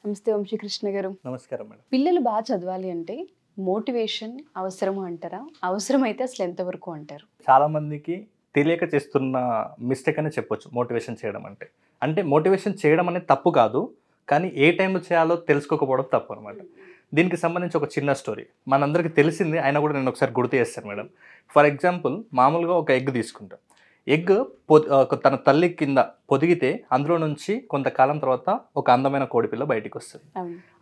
నమస్తే వంశీకృష్ణ గారు. నమస్కారం మేడం. పిల్లలు బాగా చదవాలి అంటే మోటివేషన్ అవసరము అంటారా? అవసరమైతే అసలు ఎంతవరకు అంటారు? చాలా మందికి తెలియక చేస్తున్న మిస్టేక్ అనే చెప్పొచ్చు మోటివేషన్ చేయడం అంటే. అంటే మోటివేషన్ చేయడం అనేది తప్పు కాదు, కానీ ఏ టైంలో చేయాలో తెలుసుకోకపోవడం తప్పు అనమాట. దీనికి సంబంధించి ఒక చిన్న స్టోరీ మనందరికీ తెలిసింది, అయినా కూడా నేను ఒకసారి గుర్తు చేస్తాను మేడం. ఫర్ ఎగ్జాంపుల్, మామూలుగా ఒక ఎగ్ తీసుకుంటాం. ఎగ్ తన తల్లి కింద పొదిగితే అందులో నుంచి కొంతకాలం తర్వాత ఒక అందమైన కోడిపిల్ల బయటికి వస్తుంది.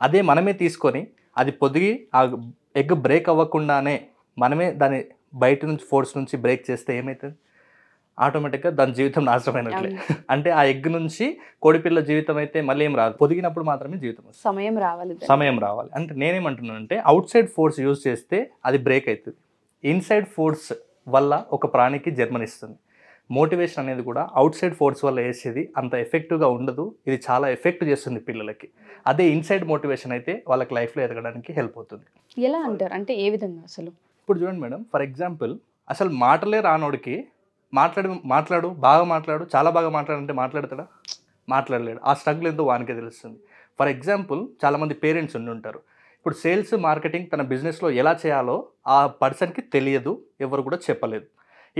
అదే మనమే తీసుకొని అది పొదిగి ఆ ఎగ్ బ్రేక్ అవ్వకుండానే మనమే దాని బయట నుంచి ఫోర్స్ నుంచి బ్రేక్ చేస్తే ఏమవుతుంది? ఆటోమేటిక్గా దాని జీవితం నాశనమైనట్లే. అంటే ఆ ఎగ్ నుంచి కోడిపిల్ల జీవితం అయితే మళ్ళీ ఏం రాదు, పొదిగినప్పుడు మాత్రమే జీవితం వస్తుంది. సమయం రావాలి. అంటే నేనేమంటున్నానంటే అవుట్ సైడ్ ఫోర్స్ యూజ్ చేస్తే అది బ్రేక్ అవుతుంది, ఇన్సైడ్ ఫోర్స్ వల్ల ఒక ప్రాణికి జన్మనిస్తుంది. మోటివేషన్ అనేది కూడా అవుట్ సైడ్ ఫోర్స్ వల్ల వేసేది అంత ఎఫెక్టివ్గా ఉండదు, ఇది చాలా ఎఫెక్ట్ చేస్తుంది పిల్లలకి. అదే ఇన్సైడ్ మోటివేషన్ అయితే వాళ్ళకి లైఫ్లో ఎదగడానికి హెల్ప్ అవుతుంది. ఎలా అంటారు? అంటే ఏ విధంగా అసలు? ఇప్పుడు చూడండి మేడం, ఫర్ ఎగ్జాంపుల్, అసలు మాటలే రానోడికి మాట్లాడు బాగా మాట్లాడు, చాలా బాగా మాట్లాడంటే మాట్లాడతాడా? మాట్లాడలేడు. ఆ స్ట్రగుల్ ఎంతో వానికే తెలుస్తుంది. ఫర్ ఎగ్జాంపుల్, చాలామంది పేరెంట్స్ ఉండి ఉంటారు. ఇప్పుడు సేల్స్ మార్కెటింగ్ తన బిజినెస్లో ఎలా చేయాలో ఆ పర్సన్కి తెలియదు, ఎవరు కూడా చెప్పలేదు.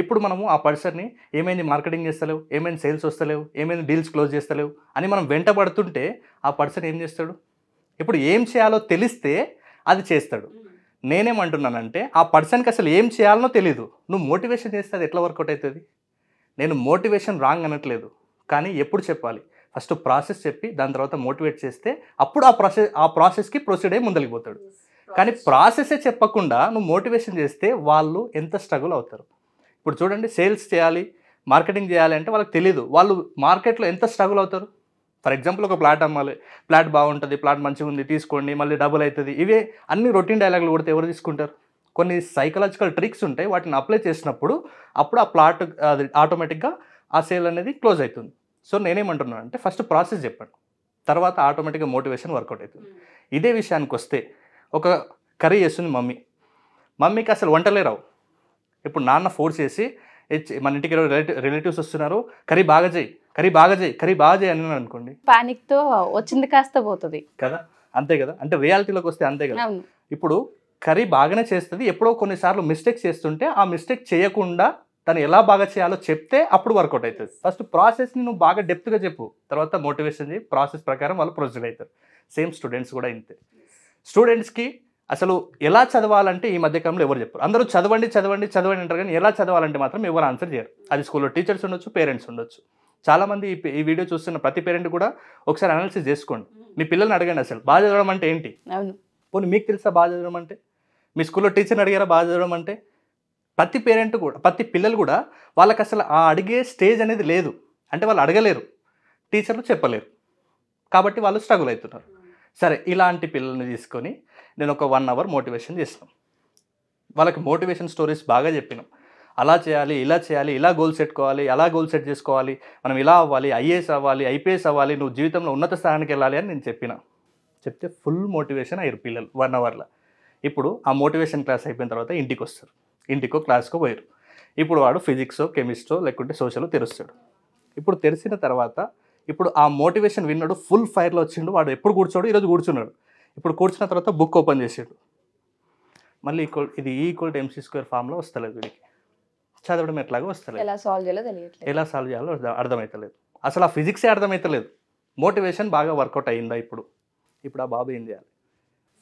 ఇప్పుడు మనము ఆ పర్సన్ని ఏమైంది మార్కెటింగ్ చేస్తలేవు, ఏమైంది సేల్స్ వస్తలేవు, ఏమైంది డీల్స్ క్లోజ్ చేస్తలేవు అని మనం వెంటబడుతుంటే ఆ పర్సన్ ఏం చేస్తాడు? ఇప్పుడు ఏం చేయాలో తెలిస్తే అది చేస్తాడు. నేనేమంటున్నానంటే ఆ పర్సన్కి అసలు ఏం చేయాలనో తెలీదు, నువ్వు మోటివేషన్ చేస్తే అది ఎట్లా వర్కౌట్ అవుతుంది? నేను మోటివేషన్ రాంగ్ అనట్లేదు, కానీ ఎప్పుడు చెప్పాలి? ఫస్ట్ ప్రాసెస్ చెప్పి దాని తర్వాత మోటివేట్ చేస్తే అప్పుడు ఆ ప్రాసెస్కి ప్రొసీడ్ అయ్యి ముందరికి పోతాడు. కానీ ప్రాసెసే చెప్పకుండా నువ్వు మోటివేషన్ చేస్తే వాళ్ళు ఎంత స్ట్రగుల్ అవుతారు. ఇప్పుడు చూడండి, సేల్స్ చేయాలి, మార్కెటింగ్ చేయాలి అంటే వాళ్ళకి తెలియదు, వాళ్ళు మార్కెట్లో ఎంత స్ట్రగుల్ అవుతారు. ఫర్ ఎగ్జాంపుల్, ఒక ప్లాట్ అమ్మాలి, ప్లాట్ బాగుంటుంది, ప్లాట్ మంచిగా ఉంది, తీసుకోండి, మళ్ళీ డబుల్ అవుతుంది. ఇవే అన్ని రొటీన్ డైలాగులు కొడితే ఎవరు తీసుకుంటారు? కొన్ని సైకలాజికల్ ట్రిక్స్ ఉంటాయి, వాటిని అప్లై చేసినప్పుడు అప్పుడు ఆ ప్లాట్ అది ఆటోమేటిక్గా ఆ సేల్ అనేది క్లోజ్ అవుతుంది. సో నేనేమంటున్నాను అంటే ఫస్ట్ ప్రాసెస్ చెప్పండి, తర్వాత ఆటోమేటిక్గా మోటివేషన్ వర్కౌట్ అవుతుంది. ఇదే విషయానికి వస్తే, ఒక కర్రీ చేస్తుంది మమ్మీకి అసలు వంటలే రావు. ఇప్పుడు నాన్న ఫోర్స్ చేసి మన ఇంటికి రిలేటివ్స్ వస్తున్నారు, కర్రీ బాగా చేయి అని అనుకోండి, పానిక్తో వచ్చింది కాస్త పోతుంది కదా. అంతే కదా, అంటే రియాలిటీలోకి వస్తే అంతే కదా. ఇప్పుడు కర్రీ బాగానే చేస్తుంది, ఎప్పుడో కొన్నిసార్లు మిస్టేక్స్ చేస్తుంటే ఆ మిస్టేక్ చేయకుండా తను ఎలా బాగా చేయాలో చెప్తే అప్పుడు వర్కౌట్ అవుతుంది. ఫస్ట్ ప్రాసెస్ని నువ్వు బాగా డెప్త్గా చెప్పు, తర్వాత మోటివేషన్ చేయి, ప్రాసెస్ ప్రకారం వాళ్ళు ప్రొసీడ్ అవుతారు. సేమ్ స్టూడెంట్స్ కూడా ఇంతే. స్టూడెంట్స్కి అసలు ఎలా చదవాలంటే ఈ మధ్యకాలంలో ఎవరు చెప్పారు? అందరూ చదవండి అంటారు, కానీ ఎలా చదవాలంటే మాత్రం ఎవరు ఆన్సర్ చేయరు. అది స్కూల్లో టీచర్స్ ఉండొచ్చు, పేరెంట్స్ ఉండొచ్చు. చాలామంది ఈ వీడియో చూస్తున్న ప్రతి పేరెంట్ కూడా ఒకసారి అనాలిసిస్ చేసుకోండి. మీ పిల్లల్ని అడగండి, అసలు బాగా చదవడం అంటే ఏంటి? పోనీ మీకు తెలుసా బాగా చదవడం అంటే? మీ స్కూల్లో టీచర్ని అడిగారా బాగా చదవడం అంటే? ప్రతి పేరెంట్ కూడా, ప్రతి పిల్లలు కూడా వాళ్ళకి అసలు ఆ అడిగే స్టేజ్ అనేది లేదు. అంటే వాళ్ళు అడగలేరు, టీచర్లు చెప్పలేరు, కాబట్టి వాళ్ళు స్ట్రగుల్ అవుతున్నారు. సరే, ఇలాంటి పిల్లల్ని తీసుకొని నేను ఒక 1 hour మోటివేషన్ చేసినాం. వాళ్ళకి మోటివేషన్ స్టోరీస్ బాగా చెప్పినాం. అలా చేయాలి, ఇలా చేయాలి, ఇలా గోల్ పెట్టుకోవాలి, అలా గోల్ సెట్ చేసుకోవాలి, మనం ఇలా అవ్వాలి, ఐఏఎస్ అవ్వాలి, ఐపీఎస్ అవ్వాలి, నువ్వు జీవితంలో ఉన్నత స్థానానికి వెళ్ళాలి అని నేను చెప్తే ఫుల్ మోటివేషన్ అయ్యారు పిల్లలు 1 hourలో. ఇప్పుడు ఆ మోటివేషన్ క్లాస్ అయిపోయిన తర్వాత ఇంటికి వస్తారు, ఇంటికో క్లాస్కో పోయారు. ఇప్పుడు వాడు ఫిజిక్సో కెమిస్ట్రో లేకుంటే సోషల్ తెరుస్తాడు. ఇప్పుడు తెరిచిన తర్వాత ఇప్పుడు ఆ మోటివేషన్ విన్నాడు, ఫుల్ ఫైర్లో వచ్చిండు, వాడు ఎప్పుడు కూర్చోడు, ఈరోజు కూర్చున్నాడు. ఇప్పుడు కూర్చున్న తర్వాత బుక్ ఓపెన్ చేసాడు, మళ్ళీ ఇది E=mc² ఫామ్లో వస్తలేదు వీడికి, చదవడం ఎట్లాగో వస్తలేదు, ఎలా సాల్వ్ చేయాలో అర్థమవుతలేదు, అసలు ఆ ఫిజిక్సే అర్థమవుతలేదు. మోటివేషన్ బాగా వర్కౌట్ అయ్యిందా? ఇప్పుడు ఆ బాబు ఏం చేయాలి?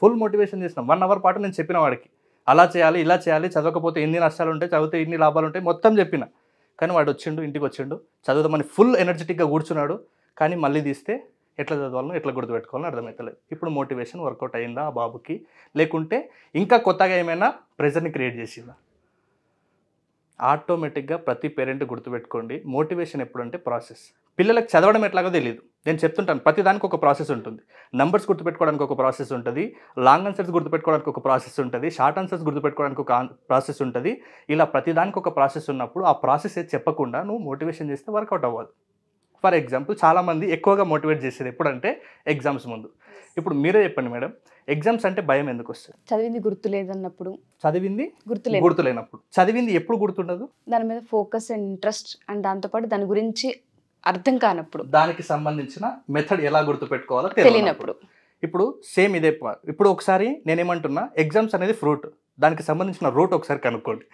ఫుల్ మోటివేషన్ చేసినాం, 1 hour పాటు నేను చెప్పిన వాడికి అలా చేయాలి, ఇలా చేయాలి, చదవకపోతే ఎన్ని నష్టాలు ఉంటాయి, చదివితే ఇన్ని లాభాలు ఉంటాయి, మొత్తం చెప్పిన. కానీ వాడు ఇంటికి వచ్చిండు, చదువుదామని ఫుల్ ఎనర్జెటిక్గా కూర్చున్నాడు, కానీ మళ్ళీ తీస్తే ఎట్లా చదవాలో ఎట్లా గుర్తుపెట్టుకోవాలని అర్థమవుతలేదు. ఇప్పుడు మోటివేషన్ వర్కౌట్ అయిందా ఆ బాబుకి, లేకుంటే ఇంకా కొత్తగా ఏమైనా ప్రెజర్ని క్రియేట్ చేసిందా? ఆటోమేటిక్గా ప్రతి పేరెంట్ గుర్తుపెట్టుకోండి, మోటివేషన్ ఎప్పుడంటే ప్రాసెస్. పిల్లలకు చదవడం ఎట్లాగో తెలియదు, నేను చెప్తుంటాను, ప్రతి దానికి ఒక ప్రాసెస్ ఉంటుంది. నంబర్స్ గుర్తుపెట్టుకోవడానికి ఒక ప్రాసెస్ ఉంటుంది, లాంగ్ ఆన్సర్స్ గుర్తుపెట్టుకోవడానికి ఒక ప్రాసెస్ ఉంటుంది, షార్ట్ ఆన్సర్స్ గుర్తుపెట్టుకోవడానికి ఒక ప్రాసెస్ ఉంటుంది. ఇలా ప్రతి దానికి ఒక ప్రాసెస్ ఉన్నప్పుడు ఆ ప్రాసెస్ చెప్పకుండా నువ్వు మోటివేషన్ చేస్తే వర్కౌట్ అవ్వదు. ఫర్ ఎగ్జాంపుల్, చాలామంది ఎక్కువగా మోటివేట్ చేసేది ఎప్పుడంటే ఎగ్జామ్స్ ముందు. ఇప్పుడు మీరే చెప్పండి మేడం, ఎగ్జామ్స్ అంటే భయం ఎందుకు వస్తుంది? చదివింది గుర్తులేదన్నప్పుడు, గుర్తులేనప్పుడు. చదివింది ఎప్పుడు గుర్తుండదు? దాని మీద ఫోకస్ అండ్ ఇంట్రెస్ట్ అండ్ దాంతోపాటు దాని గురించి అర్థం కానప్పుడు, దానికి సంబంధించిన మెథడ్ ఎలా గుర్తుపెట్టుకోవాలో తెలియనప్పుడు. ఇప్పుడు సేమ్ ఇదే ఇప్పుడు ఒకసారి నేనేమంటున్నా, ఎగ్జామ్స్ అనేది ఫ్రూట్, దానికి సంబంధించిన రూట్ ఒకసారి కనుక్కోండి.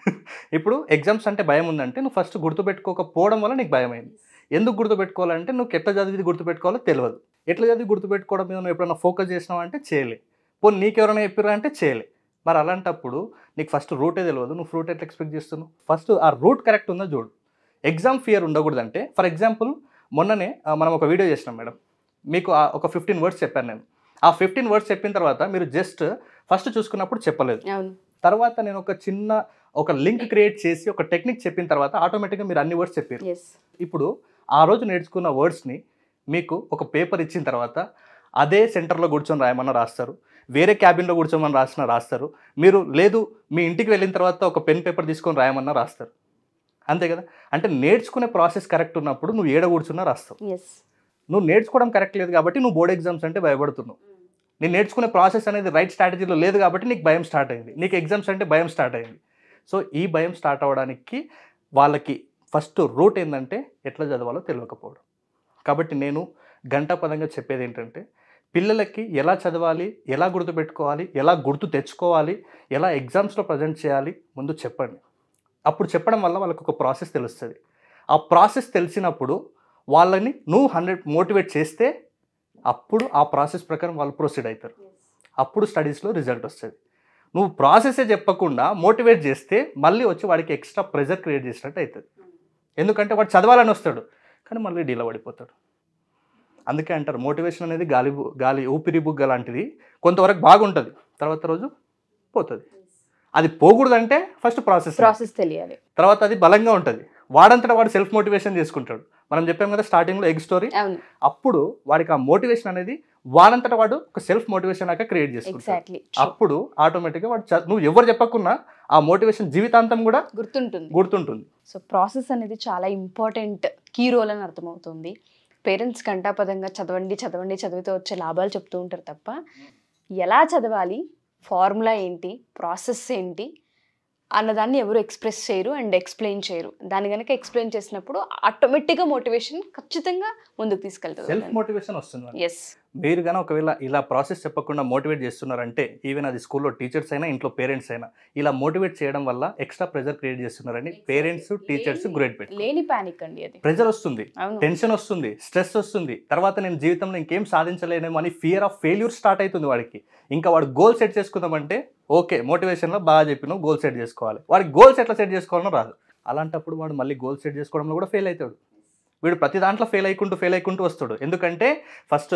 ఇప్పుడు ఎగ్జామ్స్ అంటే భయం ఉందంటే నువ్వు ఫస్ట్ గుర్తుపెట్టుకోకపోవడం వల్ల నీకు భయం అయింది. ఎందుకు గుర్తుపెట్టుకోవాలంటే నువ్వు ఎట్లా చదివి గుర్తుపెట్టుకోవాలో తెలియదు. ఎట్లా చదివి గుర్తుపెట్టుకోవడం మీద నువ్వు ఎప్పుడైనా ఫోకస్ చేసినావు అంటే చేయలే. పోనీ నీకెవరైనా చెప్పారా అంటే చేయలే. మరి అలాంటప్పుడు నీకు ఫస్ట్ రూటే తెలియదు, నువ్వు ఫ్రూట్ ఎట్లా ఎక్స్పెక్ట్ చేస్తున్నావు? ఫస్ట్ ఆ రూట్ కరెక్ట్ ఉందో చూడు. ఎగ్జామ్ ఫియర్ ఉండకూడదంటే, ఫర్ ఎగ్జాంపుల్ మొన్ననే మనం ఒక వీడియో చేసినాం మేడం, మీకు ఒక 15 వర్డ్స్ చెప్పాను నేను. ఆ 15 వర్డ్స్ చెప్పిన తర్వాత మీరు జస్ట్ ఫస్ట్ చూసుకున్నప్పుడు చెప్పలేదు. తర్వాత నేను ఒక లింక్ క్రియేట్ చేసి ఒక టెక్నిక్ చెప్పిన తర్వాత ఆటోమేటిక్గా మీరు అన్ని వర్డ్స్ చెప్పారు. ఇప్పుడు ఆ రోజు నేర్చుకున్న వర్డ్స్ని మీకు ఒక పేపర్ ఇచ్చిన తర్వాత అదే సెంటర్లో కూర్చొని రాయమన్నా రాస్తారు, వేరే క్యాబిన్లో కూర్చోమని రాస్తారు, మీరు లేదు మీ ఇంటికి వెళ్ళిన తర్వాత ఒక పెన్ పేపర్ తీసుకొని రాయమన్నా రాస్తారు. అంతే కదా? అంటే నేర్చుకునే ప్రాసెస్ కరెక్ట్ ఉన్నప్పుడు నువ్వు ఏడ కూర్చున్నా రాస్తావు. నువ్వు నేర్చుకోవడం కరెక్ట్ లేదు కాబట్టి నువ్వు బోర్డ్ ఎగ్జామ్స్ అంటే భయపడుతున్నావు. నేను నేర్చుకునే ప్రాసెస్ అనేది రైట్ స్ట్రాటజీలో లేదు కాబట్టి నీకు భయం స్టార్ట్ అయింది, నీకు ఎగ్జామ్స్ అంటే భయం స్టార్ట్ అయింది. సో ఈ భయం స్టార్ట్ అవ్వడానికి వాళ్ళకి ఫస్ట్ రూట్ ఏంటంటే ఎట్లా చదవాలో తెలియకపోవడం. కాబట్టి నేను గంటాపదంగా చెప్పేది ఏంటంటే, పిల్లలకి ఎలా చదవాలి, ఎలా గుర్తుపెట్టుకోవాలి, ఎలా గుర్తు తెచ్చుకోవాలి, ఎలా ఎగ్జామ్స్లో ప్రజెంట్ చేయాలి ముందు చెప్పండి. అప్పుడు చెప్పడం వల్ల వాళ్ళకి ఒక ప్రాసెస్ తెలుస్తుంది. ఆ ప్రాసెస్ తెలిసినప్పుడు వాళ్ళని నువ్వు 100 మోటివేట్ చేస్తే అప్పుడు ఆ ప్రాసెస్ ప్రకారం వాళ్ళు ప్రొసీడ్ అవుతారు. అప్పుడు స్టడీస్లో రిజల్ట్ వస్తుంది. నువ్వు ప్రాసెసే చెప్పకుండా మోటివేట్ చేస్తే మళ్ళీ వచ్చి వాడికి ఎక్స్ట్రా ప్రెజర్ క్రియేట్ చేసినట్టు అవుతుంది. ఎందుకంటే వాడు చదవాలని వస్తాడు కానీ మళ్ళీ డీలా పడిపోతాడు. అందుకే అంటారు మోటివేషన్ అనేది గాలి ఊపిరి బుగ్గ లాంటిది, కొంతవరకు బాగుంటుంది, తర్వాత రోజు పోతుంది. అది పోకూడదంటే ఫస్ట్ ప్రాసెస్ తెలియాలి, తర్వాత అది బలంగా ఉంటుంది. వాడంతటా వాడు సెల్ఫ్ మోటివేషన్ చేసుకుంటాడు. మనం చెప్పాం కదా స్టార్టింగ్లో ఎగ్ స్టోరీ, అప్పుడు వాడికి ఆ మోటివేషన్ అనేది వాడంతటా వాడు ఒక సెల్ఫ్ మోటివేషన్ లాగా క్రియేట్ చేసుకుంటాడు. అప్పుడు ఆటోమేటిక్గా వాడు నువ్వు ఎవరు చెప్పకున్నా ఆ మోటివేషన్ జీవితాంతం కూడా గుర్తుంటుంది. సో ప్రాసెస్ అనేది చాలా ఇంపార్టెంట్ కీ రోల్ అని అర్థమవుతుంది. పేరెంట్స్ కంటాపదంగా చదివితే వచ్చే లాభాలు చెప్తూ ఉంటారు తప్ప ఎలా చదవాలి, ఫార్ములా ఏంటి, ప్రాసెస్ ఏంటి అన్నదాన్ని ఎవరు ఎక్స్ప్రెస్ చేయరు అండ్ ఎక్స్ప్లెయిన్ చేయరు. దాన్ని కనుక ఎక్స్ప్లెయిన్ చేసినప్పుడు ఆటోమేటిక్గా మోటివేషన్ ఖచ్చితంగా ముందుకు తీసుకెళ్తుంది, సెల్ఫ్ మోటివేషన్ వస్తుంది. మీరు కానీ ఒకవేళ ఇలా ప్రాసెస్ చెప్పకుండా మోటివేట్ చేస్తున్నారంటే, ఈవెన్ అది స్కూల్లో టీచర్స్ అయినా ఇంట్లో పేరెంట్స్ అయినా ఇలా మోటివేట్ చేయడం వల్ల ఎక్స్ట్రా ప్రెజర్ క్రియేట్ చేస్తున్నారని పేరెంట్స్ టీచర్స్ గ్రేట్ పెట్టి లేని పానిక్ అండి. అది ప్రెజర్ వస్తుంది, టెన్షన్ వస్తుంది, స్ట్రెస్ వస్తుంది, తర్వాత నేను జీవితంలో ఇంకేం సాధించలేనేమో అని ఫియర్ ఆఫ్ ఫెయిల్యూర్ స్టార్ట్ అవుతుంది వాడికి. ఇంకా వాడు గోల్ సెట్ చేసుకుందామంటే ఓకే మోటివేషన్లో బాగా చెప్పినావు గోల్ సెట్ చేసుకోవాలి, వాడికి గోల్స్ ఎట్లా సెట్ చేసుకోవాలో రాదు. అలాంటప్పుడు వాడు మళ్ళీ గోల్ సెట్ చేసుకోవడంలో కూడా ఫెయిల్ అవుతాడు. వీడు ప్రతి దాంట్లో ఫెయిల్ అయ్యుకుంటూ వస్తాడు. ఎందుకంటే ఫస్ట్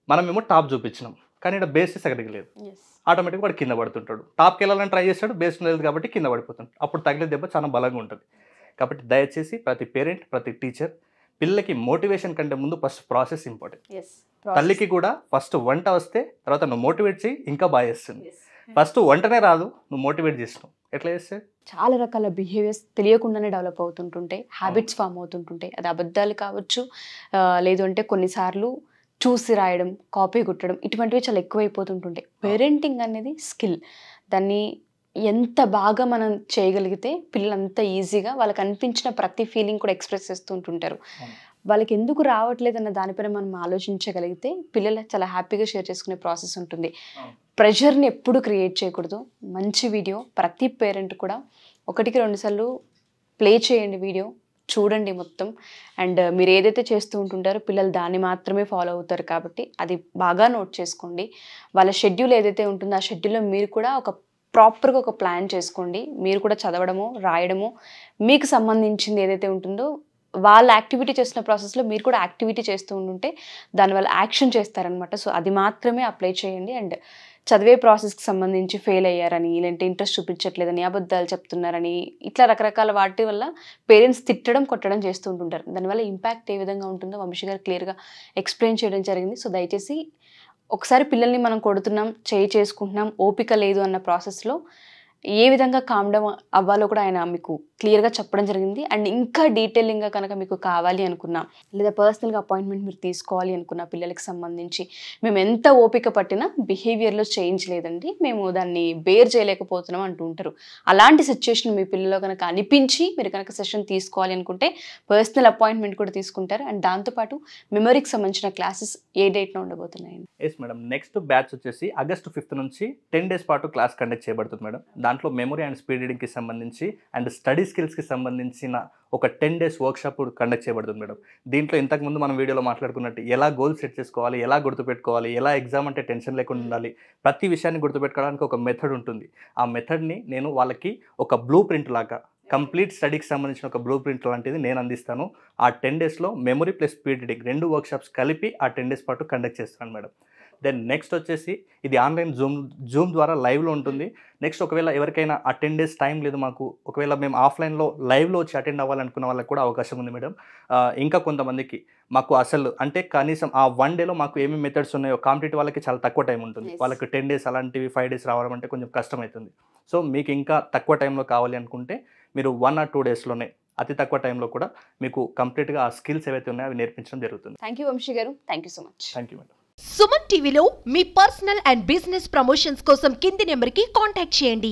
మనమేమో టాప్ చూపించినాం కానీ ఇక్కడ బేస్ సరిగ్గా లేదు, ఆటోమేటిక్గా వాడు కింద పడుతుంటాడు. టాప్కి వెళ్ళాలని ట్రై చేస్తాడు, బేస్ లేదు కాబట్టి కింద పడిపోతుంటాడు. అప్పుడు తగిలే దెబ్బ చాలా బలంగా ఉంటుంది. కాబట్టి దయచేసి ప్రతి పేరెంట్ ప్రతి టీచర్ పిల్లలకి మోటివేషన్ కంటే ముందు ఫస్ట్ ప్రాసెస్ ఇంపార్టెంట్. తల్లికి కూడా ఫస్ట్ వంట వస్తే తర్వాత నువ్వు మోటివేట్ చేయి ఇంకా బాగా చేస్తుంది. ఫస్ట్ వంటనే రాదు, నువ్వు మోటివేట్ చేసినావు ఎట్లా చేస్తే చాలా రకాల బిహేవియర్స్ తెలియకుండానే డెవలప్ అవుతుంటుంటాయి, హ్యాబిట్స్ ఫామ్ అవుతుంటుంటాయి. అది అబద్ధాలు కావచ్చు, లేదు అంటే కొన్నిసార్లు చూసి రాయడం, కాపీ కొట్టడం, ఇటువంటివి చాలా ఎక్కువైపోతుంటుంటాయి. పేరెంటింగ్ అనేది స్కిల్. దాన్ని ఎంత బాగా మనం చేయగలిగితే పిల్లలు అంత ఈజీగా వాళ్ళకి అనిపించిన ప్రతి ఫీలింగ్ కూడా ఎక్స్ప్రెస్ చేస్తూ ఉంటుంటారు. వాళ్ళకి ఎందుకు రావట్లేదు అన్న దానిపైన మనం ఆలోచించగలిగితే పిల్లలు చాలా హ్యాపీగా షేర్ చేసుకునే ప్రాసెస్ ఉంటుంది. ప్రెషర్ని ఎప్పుడు క్రియేట్ చేయకూడదు. మంచి వీడియో ప్రతి పేరెంట్ కూడా 1-2 సార్లు ప్లే చేయండి, వీడియో చూడండి మొత్తం. అండ్ మీరు ఏదైతే చేస్తూ ఉంటుంటారో పిల్లలు దాన్ని మాత్రమే ఫాలో అవుతారు కాబట్టి అది బాగా నోట్ చేసుకోండి. వాళ్ళ షెడ్యూల్ ఏదైతే ఉంటుందో ఆ షెడ్యూల్లో మీరు కూడా ప్రాపర్గా ఒక ప్లాన్ చేసుకోండి. మీరు కూడా చదవడము, రాయడము, మీకు సంబంధించింది ఏదైతే ఉంటుందో వాళ్ళ యాక్టివిటీ చేస్తున్న ప్రాసెస్లో మీరు కూడా యాక్టివిటీ చేస్తూ ఉంటుంటే దానివల్ల యాక్షన్ చేస్తారనమాట. సో అది మాత్రమే అప్లై చేయండి. అండ్ చదివే ప్రాసెస్కి సంబంధించి ఫెయిల్ అయ్యారని, లేదంటే ఇంట్రెస్ట్ చూపించట్లేదని, అబద్ధాలు చెప్తున్నారని, ఇట్లా రకరకాల వాటి వల్ల పేరెంట్స్ తిట్టడం, కొట్టడం చేస్తూ ఉంటుంటారు. దానివల్ల ఇంపాక్ట్ ఏ విధంగా ఉంటుందో వంశీ గారు క్లియర్గా ఎక్స్ప్లెయిన్ చేయడం జరిగింది. సో దయచేసి ఒకసారి పిల్లల్ని మనం కొడుతున్నాం, చేసుకుంటున్నాం, ఓపిక లేదు అన్న ప్రాసెస్లో ఏ విధంగా కామ్ డౌన్ అవ్వాలో కూడా ఆయన మీకు క్లియర్గా చెప్పడం జరిగింది. అండ్ ఇంకా డీటెయిలింగ్గా కనుక మీకు కావాలి అనుకున్నా, లేదా పర్సనల్గా అపాయింట్మెంట్ మీరు తీసుకోవాలి అనుకున్న పిల్లలకి సంబంధించి మేము ఎంత ఓపిక పట్టినా బిహేవియర్లో చేంజ్ లేదండి, మేము దాన్ని బేర్ చేయలేకపోతున్నాం అంటూ ఉంటారు. అలాంటి సిచ్యువేషన్ మీ పిల్లల్లో కనుక అనిపించి మీరు కనుక సెషన్ తీసుకోవాలి అనుకుంటే పర్సనల్ అపాయింట్మెంట్ కూడా తీసుకుంటారు. అండ్ దాంతోపాటు మెమరీకి సంబంధించిన క్లాసెస్ ఏ డేట్న ఉండబోతున్నాయండి? ఎస్ మేడం, నెక్స్ట్ బ్యాచ్ వచ్చేసి ఆగస్ట్ 5 నుంచి 10 days పాటు క్లాస్ కండక్ట్ చేయబడుతుంది మేడం. దాంట్లో మెమరీ అండ్ స్పీడ్ రీడింగ్కి సంబంధించి అండ్ స్టడీ స్కిల్స్కి సంబంధించిన ఒక 10 days వర్క్షాప్ కండక్ట్ చేయబడుతుంది మేడం. దీంట్లో ఇంతకుముందు మనం వీడియోలో మాట్లాడుకున్నట్టు ఎలా గోల్ సెట్ చేసుకోవాలి, ఎలా గుర్తుపెట్టుకోవాలి, ఎలా ఎగ్జామ్ అంటే టెన్షన్ లేకుండా ఉండాలి, ప్రతి విషయాన్ని గుర్తుపెట్టుకోవడానికి ఒక మెథడ్ ఉంటుంది. ఆ మెథడ్ని నేను వాళ్ళకి ఒక బ్లూ ప్రింట్ లాగా కంప్లీట్ స్టడీకి సంబంధించిన ఒక బ్లూ ప్రింట్ లాంటిది నేను అందిస్తాను. ఆ 10 daysలో memory plus speed reading 2 workshops కలిపి ఆ 10 days పాటు కండక్ట్ చేస్తాను మేడం. దెన్ నెక్స్ట్ వచ్చేసి ఇది ఆన్లైన్ జూమ్ ద్వారా లైవ్లో ఉంటుంది. నెక్స్ట్ ఒకవేళ ఎవరికైనా ఆ 10 days టైం లేదు మాకు, ఒకవేళ మేము ఆఫ్లైన్లో లైవ్లో వచ్చి అటెండ్ అవ్వాలనుకున్న వాళ్ళకి కూడా అవకాశం ఉంది మేడం. ఇంకా కొంతమందికి మాకు అసలు అంటే కనీసం ఆ 1 dayలో మాకు ఏమేమి మెథడ్స్ ఉన్నాయో కాంపిటేటివ్ వాళ్ళకి చాలా తక్కువ టైం ఉంటుంది. వాళ్ళకి 10 days అలాంటివి 5 days రావడం అంటే కొంచెం కష్టమవుతుంది. సో మీకు ఇంకా తక్కువ టైంలో కావాలి అనుకుంటే మీరు 1 or 2 daysలోనే అతి తక్కువ టైంలో కూడా మీకు కంప్లీట్గా ఆ స్కిల్స్ ఏవైతే ఉన్నాయో అవి నేర్పించడం జరుగుతుంది. థ్యాంక్ యూ వంశీ గారు, thank you so much. Thank you madam. Suman టీవీలో మీ పర్సనల్ అండ్ బిజినెస్ ప్రమోషన్స్ కోసం కింది నెంబర్కి కాంటాక్ట్ చేయండి.